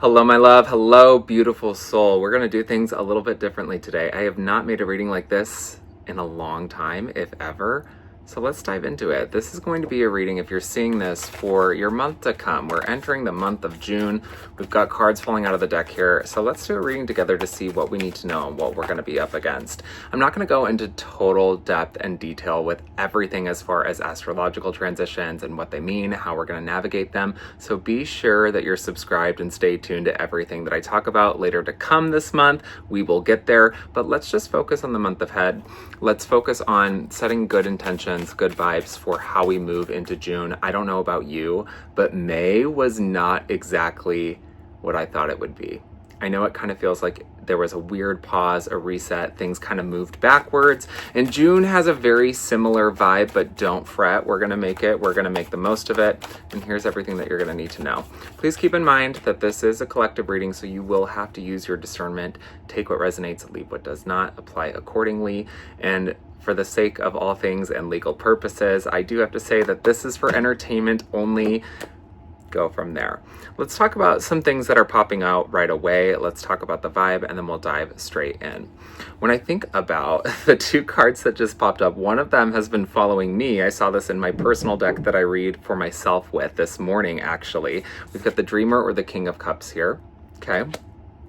Hello, my love. Hello, beautiful soul. We're going to do things a little bit differently today. I have not made a reading like this in a long time, if ever. So let's dive into it. This is going to be a reading, if you're seeing this, for your month to come. We're entering the month of June. We've got cards falling out of the deck here. So let's do a reading together to see what we need to know and what we're going to be up against. I'm not going to go into total depth and detail with everything as far as astrological transitions and what they mean, how we're going to navigate them. So be sure that you're subscribed and stay tuned to everything that I talk about later to come this month. We will get there, but let's just focus on the month ahead. Let's focus on setting good intentions, good vibes for how we move into June. I don't know about you, but May was not exactly what I thought it would be. I know it kind of feels like there was a weird pause, a reset, things kind of moved backwards, and June has a very similar vibe, but don't fret. We're going to make it. We're going to make the most of it, and here's everything that you're going to need to know. Please keep in mind that this is a collective reading, so you will have to use your discernment. Take what resonates, leave what does not, apply accordingly, and for the sake of all things and legal purposes, I do have to say that this is for entertainment only. Go from there. Let's talk about some things that are popping out right away. Let's talk about the vibe, and then we'll dive straight in. When I think about the two cards that just popped up, one of them has been following me. I saw this in my personal deck that I read for myself with this morning, actually. We've got the Dreamer or the King of Cups here. Okay.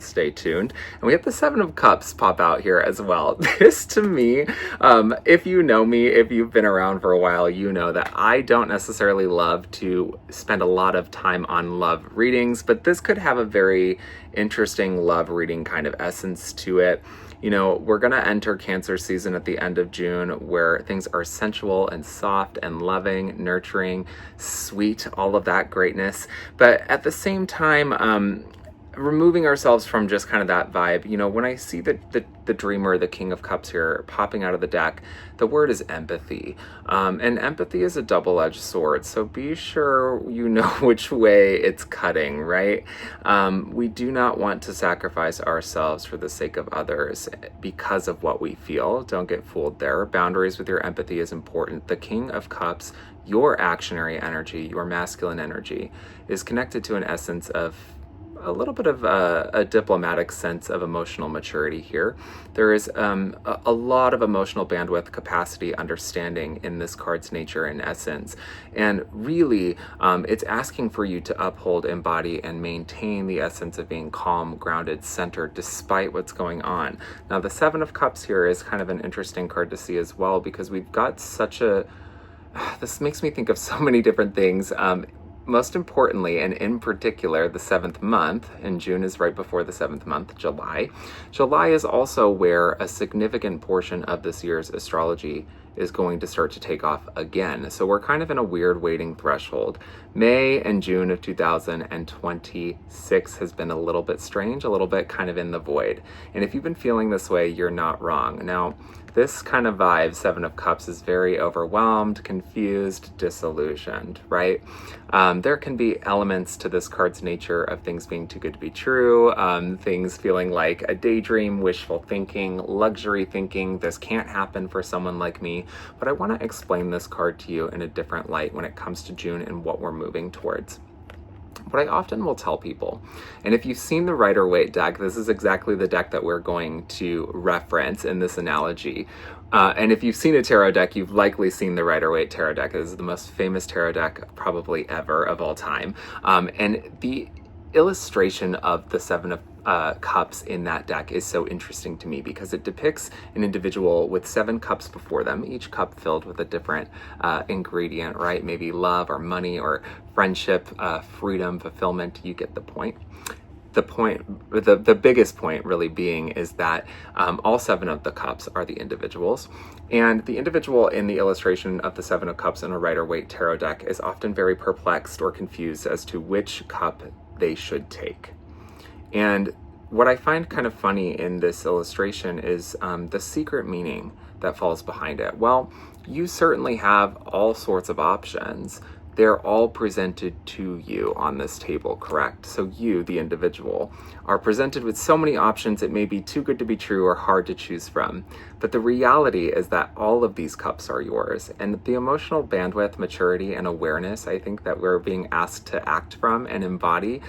Stay tuned. And we have the Seven of Cups pop out here as well. This, to me, if you know me, if you've been around for a while, you know that I don't necessarily love to spend a lot of time on love readings, but this could have a very interesting love reading kind of essence to it. You know, we're going to enter Cancer season at the end of June, where things are sensual and soft and loving, nurturing, sweet, all of that greatness. But at the same time, removing ourselves from just kind of that vibe, you know, when I see the Dreamer, the King of Cups here popping out of the deck, the word is empathy. And empathy is a double-edged sword, so be sure you know which way it's cutting, right? We do not want to sacrifice ourselves for the sake of others because of what we feel. Don't get fooled there. Boundaries with your empathy is important. The King of Cups, your actionary energy, your masculine energy, is connected to an essence of a little bit of a diplomatic sense of emotional maturity here. There is a lot of emotional bandwidth, capacity, understanding in this card's nature and essence. And really, it's asking for you to uphold, embody, and maintain the essence of being calm, grounded, centered, despite what's going on. Now, the Seven of Cups here is kind of an interesting card to see as well, because we've got such a... This makes me think of so many different things. Most importantly, and in particular, the 7th month, and June is right before the 7th month, July. July is also where a significant portion of this year's astrology is going to start to take off again. So we're kind of in a weird waiting threshold. May and June of 2026 has been a little bit strange, a little bit kind of in the void. And if you've been feeling this way, you're not wrong. Now, this kind of vibe, Seven of Cups, is very overwhelmed, confused, disillusioned, right? There can be elements to this card's nature of things being too good to be true, things feeling like a daydream, wishful thinking, luxury thinking. This can't happen for someone like me, but I want to explain this card to you in a different light when it comes to June and what we're moving towards. What I often will tell people, and if you've seen the Rider-Waite deck, this is exactly the deck that we're going to reference in this analogy. And if you've seen a tarot deck, you've likely seen the Rider-Waite tarot deck. It is the most famous tarot deck probably ever of all time. And the illustration of the Seven of Cups in that deck is so interesting to me because it depicts an individual with 7 cups before them, each cup filled with a different ingredient, right? Maybe love or money or friendship, freedom, fulfillment. You get the point. The biggest point really being is that all 7 of the cups are the individuals, and the individual in the illustration of the 7 of Cups in a Rider-Waite tarot deck is often very perplexed or confused as to which cup they should take. And what I find kind of funny in this illustration is the secret meaning that falls behind it. Well, you certainly have all sorts of options they're all presented to you on this table, correct? So you, the individual, are presented with so many options it may be too good to be true or hard to choose from. But the reality is that all of these cups are yours. And the emotional bandwidth, maturity, and awareness I think that we're being asked to act from and embody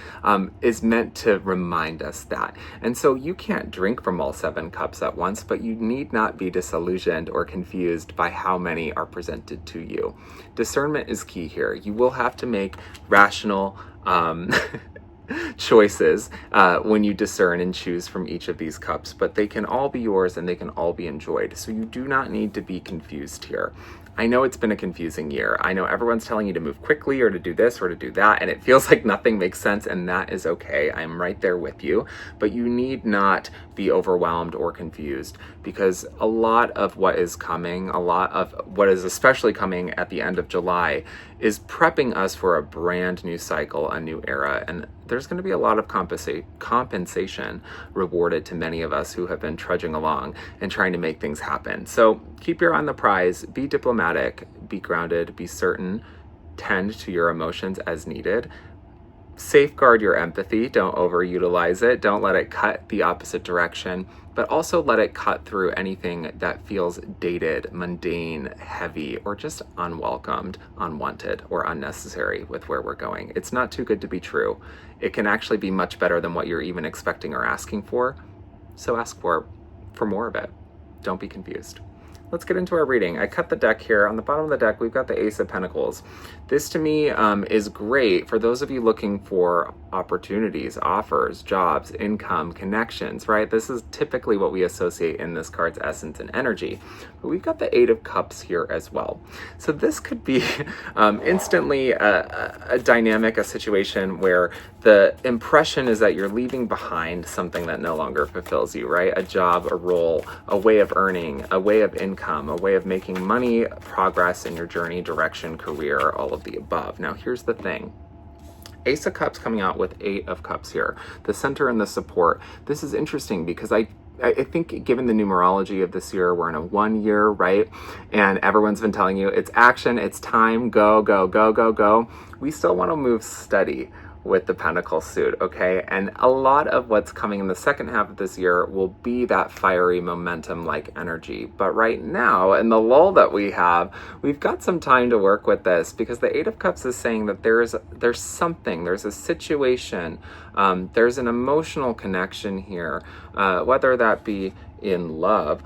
is meant to remind us that. And so you can't drink from all 7 cups at once, but you need not be disillusioned or confused by how many are presented to you. Discernment is key here. You will have to make rational choices when you discern and choose from each of these cups, but they can all be yours and they can all be enjoyed. So you do not need to be confused here. I know it's been a confusing year. I know everyone's telling you to move quickly or to do this or to do that, and it feels like nothing makes sense, and that is okay. I'm right there with you, but you need not be overwhelmed or confused, because a lot of what is coming, a lot of what is especially coming at the end of July, is prepping us for a brand new cycle, a new era, and there's going to be a lot of compensation rewarded to many of us who have been trudging along and trying to make things happen. So keep your eye on the prize, be diplomatic, be grounded, be certain, tend to your emotions as needed. Safeguard your empathy, don't overutilize it, don't let it cut the opposite direction, but also let it cut through anything that feels dated, mundane, heavy, or just unwelcomed, unwanted, or unnecessary with where we're going. It's not too good to be true. It can actually be much better than what you're even expecting or asking for, so ask for more of it. Don't be confused. Let's get into our reading. I cut the deck here. On the bottom of the deck, we've got the Ace of Pentacles. This to me is great for those of you looking for opportunities, offers, jobs, income, connections, right? This is typically what we associate in this card's essence and energy. But we've got the Eight of Cups here as well. So this could be instantly a dynamic, a situation where the impression is that you're leaving behind something that no longer fulfills you, right? A job, a role, a way of earning, a way of income, a way of making money, progress in your journey, direction, career, all of the above. Now, here's the thing. Ace of Cups coming out with Eight of Cups here. The center and the support. This is interesting because I think given the numerology of this year, we're in a 1 year, right? And everyone's been telling you it's action, it's time, go, go, go, go, go. We still want to move steady with the Pentacle suit, okay? And a lot of what's coming in the second half of this year will be that fiery momentum-like energy. But right now, in the lull that we have, we've got some time to work with this, because the Eight of Cups is saying that there's something, there's a situation, there's an emotional connection here, whether that be in love,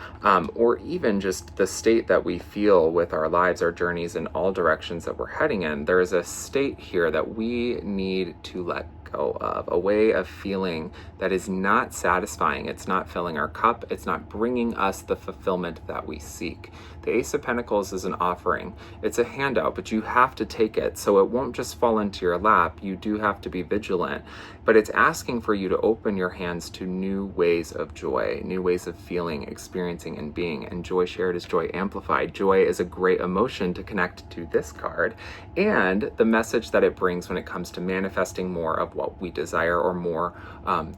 or even just the state that we feel with our lives, our journeys in all directions that we're heading in. There is a state here that we need to let go of, a way of feeling that is not satisfying. It's not filling our cup. It's not bringing us the fulfillment that we seek. The Ace of Pentacles is an offering. It's a handout, but you have to take it. So it won't just fall into your lap. You do have to be vigilant, but it's asking for you to open your hands to new ways of joy, new ways of feeling, experiencing, and being. And joy shared is joy amplified. Joy is a great emotion to connect to this card and the message that it brings when it comes to manifesting more of what we desire or more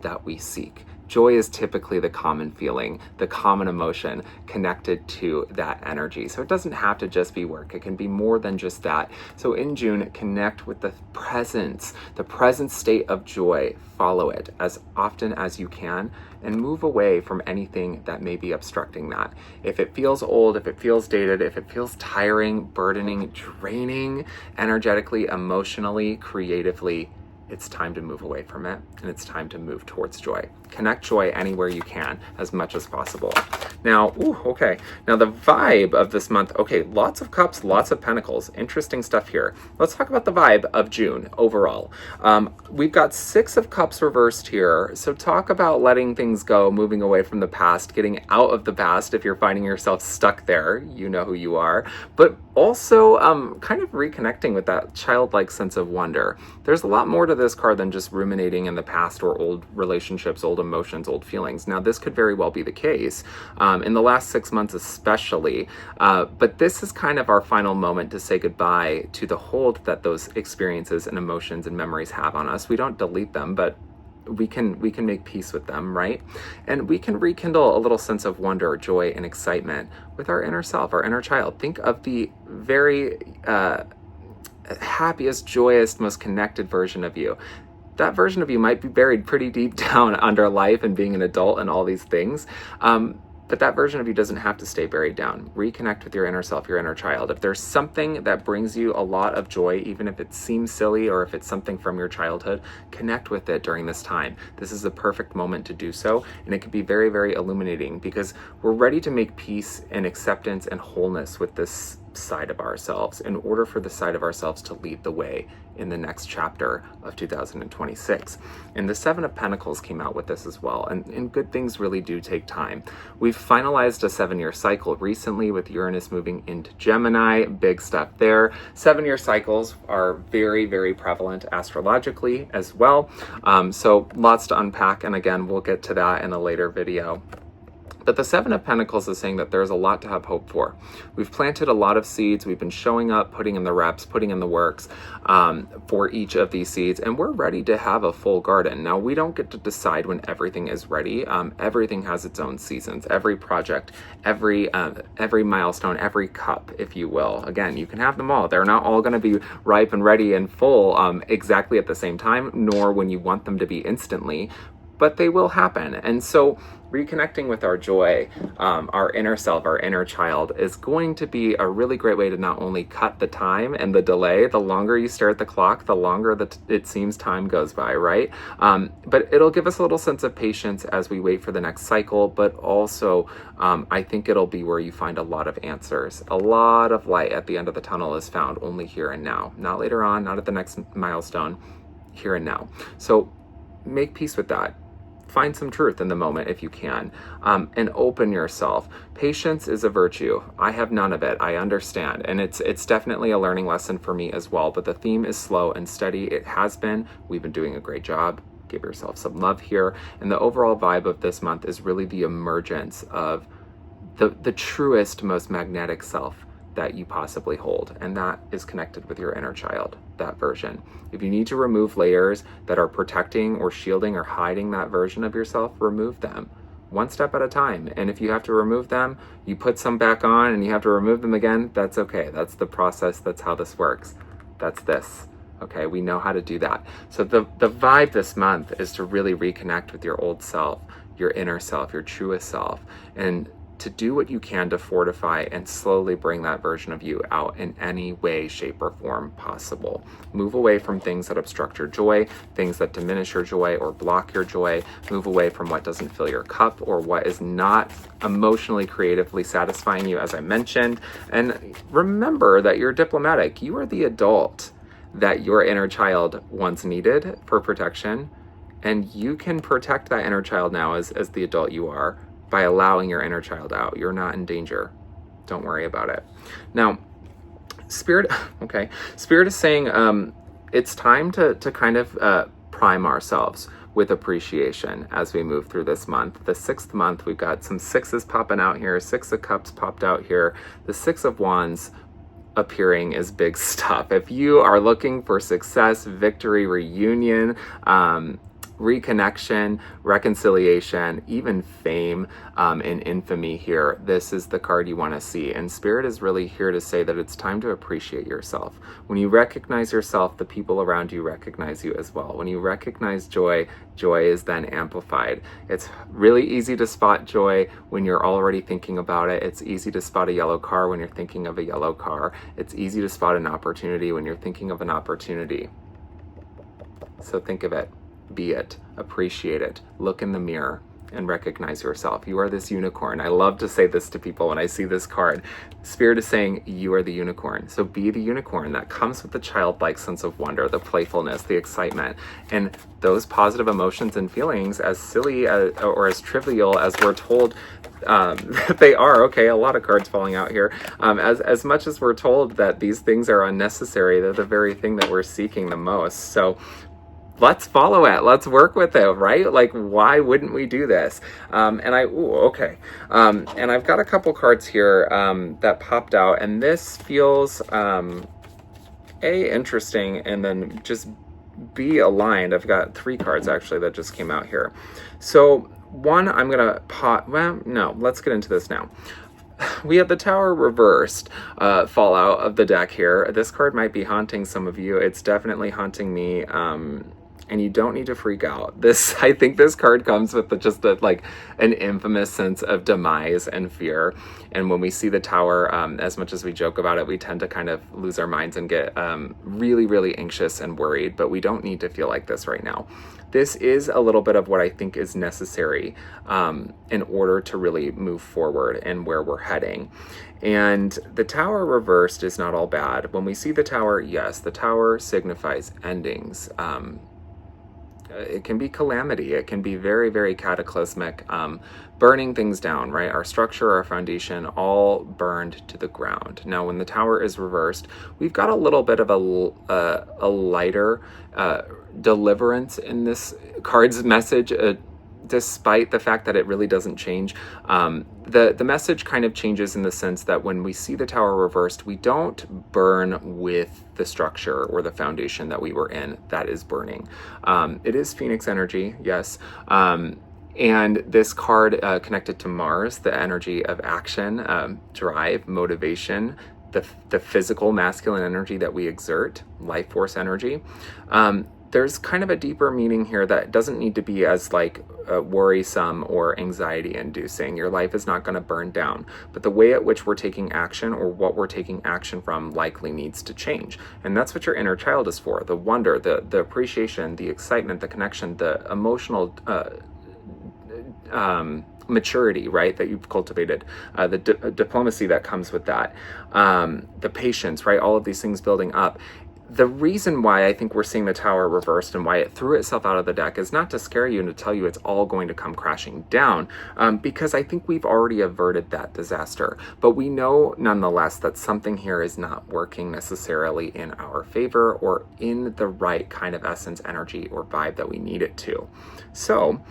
that we seek. Joy is typically the common feeling, the common emotion connected to that energy. So it doesn't have to just be work. It can be more than just that. So in June, connect with the present state of joy. Follow it as often as you can and move away from anything that may be obstructing that. If it feels old, if it feels dated, if it feels tiring, burdening, draining, energetically, emotionally, creatively, it's time to move away from it, and it's time to move towards joy. Connect joy anywhere you can, as much as possible. Now, Now the vibe of this month, lots of cups, lots of pentacles, interesting stuff here. Let's talk about the vibe of June overall. We've got Six of Cups reversed here. So talk about letting things go, moving away from the past, getting out of the past if you're finding yourself stuck there, you know who you are, but also kind of reconnecting with that childlike sense of wonder. There's a lot more to this card than just ruminating in the past or old relationships, old emotions, old feelings. Now, this could very well be the case in the last 6 months especially, but this is kind of our final moment to say goodbye to the hold that those experiences and emotions and memories have on us. We don't delete them, but we can make peace with them, right? And we can rekindle a little sense of wonder, joy, and excitement with our inner self, our inner child. Think of the very happiest, joyous, most connected version of you. That version of you might be buried pretty deep down under life and being an adult and all these things. But that version of you doesn't have to stay buried down. Reconnect with your inner self, your inner child. If there's something that brings you a lot of joy, even if it seems silly or if it's something from your childhood, connect with it during this time. This is a perfect moment to do so, and it can be very, very illuminating because we're ready to make peace and acceptance and wholeness with this side of ourselves in order for the side of ourselves to lead the way in the next chapter of 2026. And the Seven of Pentacles came out with this as well, and good things really do take time. We've finalized a 7-year cycle recently with Uranus moving into Gemini. Big stuff there. 7-year cycles are very, very prevalent astrologically as well. So lots to unpack, and again, we'll get to that in a later video. But the Seven of Pentacles is saying that there's a lot to have hope for. We've planted a lot of seeds. We've been showing up, putting in the reps, putting in the works for each of these seeds, and we're ready to have a full garden. Now, we don't get to decide when everything is ready. Everything has its own seasons. Every project, every milestone, every cup, if you will. Again, you can have them all. They're not all going to be ripe and ready and full exactly at the same time, nor when you want them to be instantly, but they will happen. And so reconnecting with our joy, our inner self, our inner child is going to be a really great way to not only cut the time and the delay. The longer you stare at the clock, the longer that it seems time goes by, right? But it'll give us a little sense of patience as we wait for the next cycle, but also I think it'll be where you find a lot of answers. A lot of light at the end of the tunnel is found only here and now, not later on, not at the next milestone, here and now. So make peace with that. Find some truth in the moment if you can, and open yourself. Patience is a virtue. I have none of it. I understand. And it's definitely a learning lesson for me as well. But the theme is slow and steady. It has been. We've been doing a great job. Give yourself some love here. And the overall vibe of this month is really the emergence of the truest, most magnetic self that you possibly hold, and that is connected with your inner child, that version. If you need to remove layers that are protecting or shielding or hiding that version of yourself, remove them one step at a time. And if you have to remove them, you put some back on and you have to remove them again, that's okay. That's the process. That's how this works. That's this. Okay, we know how to do that. So the vibe this month is to really reconnect with your old self, your inner self, your truest self, and to do what you can to fortify and slowly bring that version of you out in any way, shape, or form possible. Move away from things that obstruct your joy, things that diminish your joy or block your joy. Move away from what doesn't fill your cup or what is not emotionally, creatively satisfying you, as I mentioned. And remember that you're diplomatic. You are the adult that your inner child once needed for protection, and you can protect that inner child now as the adult you are, by allowing your inner child out. You're not in danger. Don't worry about it. Now, Spirit is saying it's time to kind of prime ourselves with appreciation as we move through this month. The 6th month, we've got some 6s popping out here. 6 of Cups popped out here. The 6 of Wands appearing is big stuff. If you are looking for success, victory, reunion, reconnection, reconciliation, even fame and infamy here, this is the card you want to see. And Spirit is really here to say that it's time to appreciate yourself. When you recognize yourself, the people around you recognize you as well. When you recognize joy, joy is then amplified. It's really easy to spot joy when you're already thinking about it. It's easy to spot a yellow car when you're thinking of a yellow car. It's easy to spot an opportunity when you're thinking of an opportunity. So think of it. Be it, appreciate it, look in the mirror and recognize yourself. You are this unicorn. I love to say this to people when I see this card. Spirit is saying you are the unicorn. So be the unicorn that comes with the childlike sense of wonder, the playfulness, the excitement, and those positive emotions and feelings, as silly or as trivial as we're told they are. Okay, a lot of cards falling out here. As much as we're told that these things are unnecessary, they're the very thing that we're seeking the most. So let's follow it. Let's work with it, right? Like, why wouldn't we do this? And I've got a couple cards here that popped out, and this feels interesting, and then just B, aligned. I've got 3 cards actually that just came out here. So one, I'm gonna let's get into this now. we have the Tower reversed fallout of the deck here. This card might be haunting some of you. It's definitely haunting me. And you don't need to freak out. I think this card comes with just like an infamous sense of demise and fear. And when we see the Tower, as much as we joke about it, we tend to kind of lose our minds and get really, really anxious and worried. But we don't need to feel like this right now. This is a little bit of what I think is necessary in order to really move forward and where we're heading. And the Tower reversed is not all bad. When we see the Tower, yes, the Tower signifies endings. It can be calamity. It can be very, very cataclysmic, burning things down, right? Our structure, our foundation, all burned to the ground. Now, when the Tower is reversed, we've got a little bit of a lighter deliverance in this card's message, despite the fact that it really doesn't change. The message kind of changes in the sense that when we see the Tower reversed, we don't burn with the structure or the foundation that we were in that is burning. It is Phoenix energy, yes. And this card connected to Mars, the energy of action, drive, motivation, the physical masculine energy that we exert, life force energy. There's kind of a deeper meaning here that doesn't need to be as like worrisome or anxiety inducing. Your life is not going to burn down, but the way at which we're taking action or what we're taking action from likely needs to change. And that's what your inner child is for. The wonder, the appreciation, the excitement, the connection, the emotional maturity, right, that you've cultivated, the diplomacy that comes with that, the patience, right, all of these things building up. The reason why I think we're seeing the Tower reversed and why it threw itself out of the deck is not to scare you and to tell you it's all going to come crashing down, because I think we've already averted that disaster. But we know nonetheless that something here is not working necessarily in our favor or in the right kind of essence, energy, or vibe that we need it to. So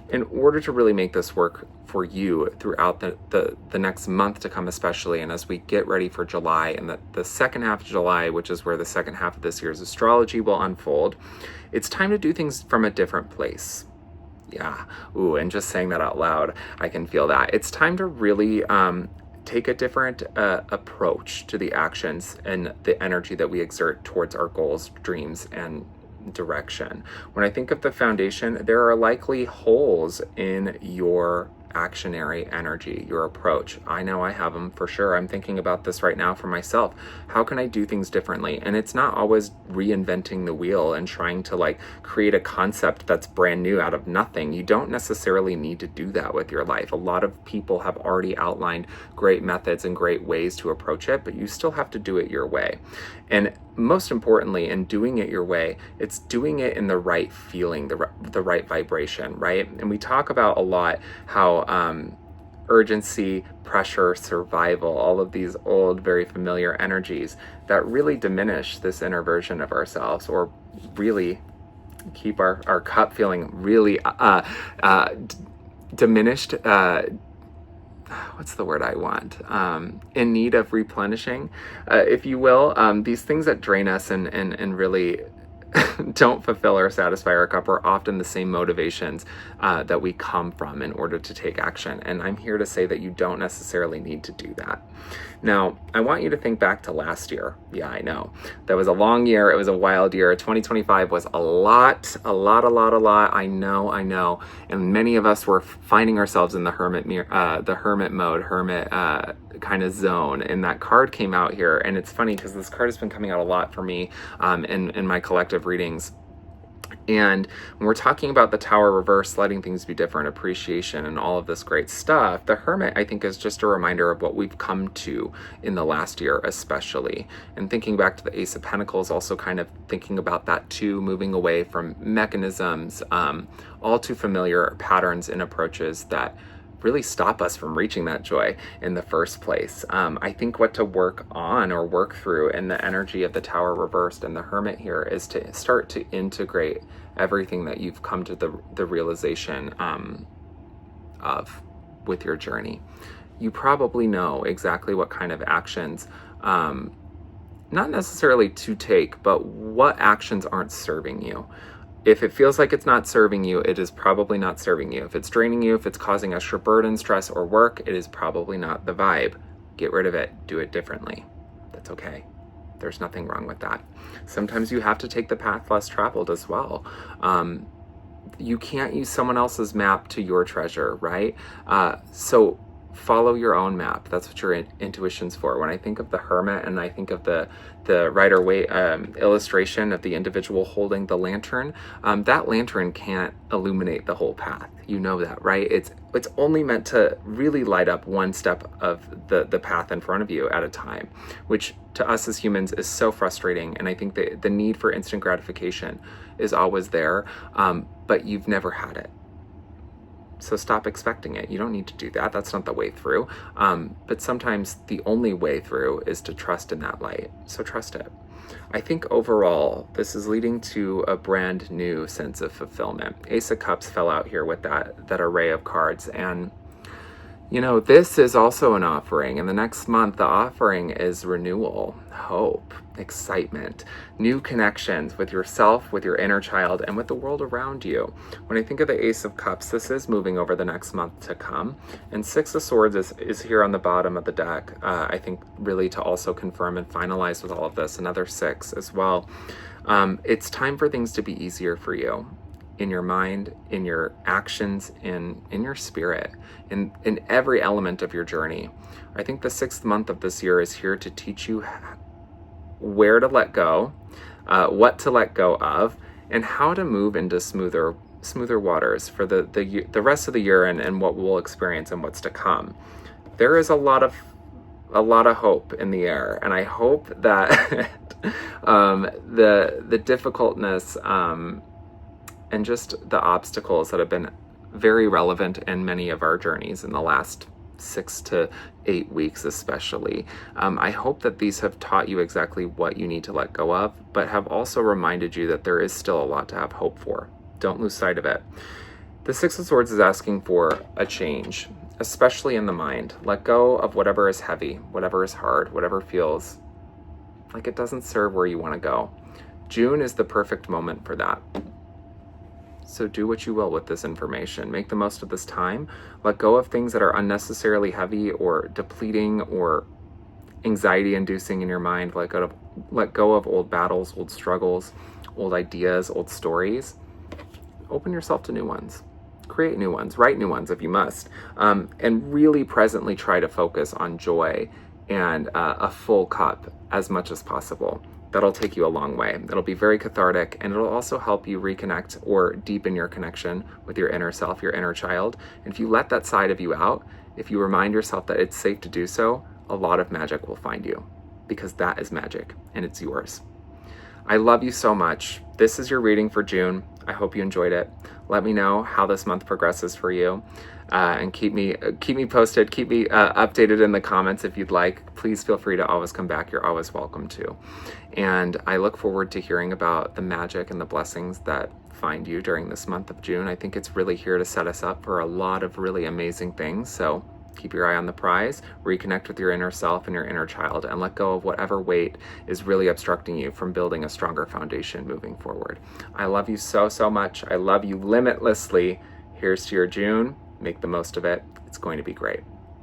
in order to really make this work for you throughout the next month to come especially, and as we get ready for July and the second half of July, which is where the second half of this year's astrology will unfold, it's time to do things from a different place. Yeah, ooh, and just saying that out loud, I can feel that. It's time to really take a different approach to the actions and the energy that we exert towards our goals, dreams, and direction. When I think of the foundation, there are likely holes in your actionary energy, your approach. I know I have them for sure. I'm thinking about this right now for myself. How can I do things differently? And it's not always reinventing the wheel and trying to like create a concept that's brand new out of nothing. You don't necessarily need to do that with your life. A lot of people have already outlined great methods and great ways to approach it, but you still have to do it your way. And most importantly, in doing it your way, it's doing it in the right feeling, the right vibration, right? And we talk about a lot how urgency, pressure, survival, all of these old, very familiar energies that really diminish this inner version of ourselves, or really keep our cup feeling really diminished, what's the word I want? In need of replenishing, if you will. These things that drain us and really don't fulfill or satisfy our cup are often the same motivations that we come from in order to take action. And I'm here to say that you don't necessarily need to do that. Now, I want you to think back to last year. Yeah, I know. That was a long year. It was a wild year. 2025 was a lot. I know. And many of us were finding ourselves in the hermit mode, kind of zone. And that card came out here. And it's funny because this card has been coming out a lot for me in my collective readings. And when we're talking about the Tower reverse, letting things be different, appreciation, and all of this great stuff, the Hermit, I think, is just a reminder of what we've come to in the last year, especially. And thinking back to the Ace of Pentacles, also kind of thinking about that too, moving away from mechanisms, all too familiar patterns and approaches that really stop us from reaching that joy in the first place. I think what to work on or work through in the energy of the Tower reversed and the Hermit here is to start to integrate everything that you've come to the realization of with your journey. You probably know exactly what kind of actions, not necessarily to take, but what actions aren't serving you. If it feels like it's not serving you, it is probably not serving you. If it's draining you, if it's causing extra burden, stress, or work, it is probably not the vibe. Get rid of it. Do it differently. That's okay. There's nothing wrong with that. Sometimes you have to take the path less traveled as well. You can't use someone else's map to your treasure, right? So follow your own map. That's what your intuition's for. When I think of the hermit and I think of the Rider-Waite illustration of the individual holding the lantern, that lantern can't illuminate the whole path. You know that, right? It's only meant to really light up one step of the path in front of you at a time, which to us as humans is so frustrating. And I think the need for instant gratification is always there, but you've never had it. So stop expecting it. You don't need to do that. That's not the way through. But sometimes the only way through is to trust in that light. So trust it. I think overall, this is leading to a brand new sense of fulfillment. Ace of Cups fell out here with that array of cards. And, you know, this is also an offering. And the next month, the offering is renewal, hope, excitement, new connections with yourself, with your inner child, and with the world around you. When I think of the Ace of Cups, this is moving over the next month to come. And Six of Swords is here on the bottom of the deck, I think really to also confirm and finalize with all of this, another 6 as well. It's time for things to be easier for you. In your mind, in your actions, in your spirit, in every element of your journey. I think the 6th month of this year is here to teach you where to let go, what to let go of, and how to move into smoother waters for the rest of the year and what we'll experience and what's to come. There is a lot of hope in the air, and I hope that the difficultness and just the obstacles that have been very relevant in many of our journeys in the last 6 to 8 weeks especially. I hope that these have taught you exactly what you need to let go of, but have also reminded you that there is still a lot to have hope for. Don't lose sight of it. The 6 of Swords is asking for a change, especially in the mind. Let go of whatever is heavy, whatever is hard, whatever feels like it doesn't serve where you want to go. June is the perfect moment for that. So do what you will with this information. Make the most of this time. Let go of things that are unnecessarily heavy or depleting or anxiety-inducing in your mind. Let go of old battles, old struggles, old ideas, old stories. Open yourself to new ones. Create new ones. Write new ones if you must. And really presently try to focus on joy and a full cup as much as possible. That'll take you a long way. It'll be very cathartic, and it'll also help you reconnect or deepen your connection with your inner self, your inner child. And if you let that side of you out, if you remind yourself that it's safe to do so, a lot of magic will find you, because that is magic and it's yours. I love you so much. This is your reading for June. I hope you enjoyed it. Let me know how this month progresses for you, and keep me posted. Keep me updated in the comments if you'd like. Please feel free to always come back. You're always welcome to. And I look forward to hearing about the magic and the blessings that find you during this month of June. I think it's really here to set us up for a lot of really amazing things. So keep your eye on the prize, reconnect with your inner self and your inner child, and let go of whatever weight is really obstructing you from building a stronger foundation moving forward. I love you so, so much. I love you limitlessly. Here's to your June. Make the most of it. It's going to be great.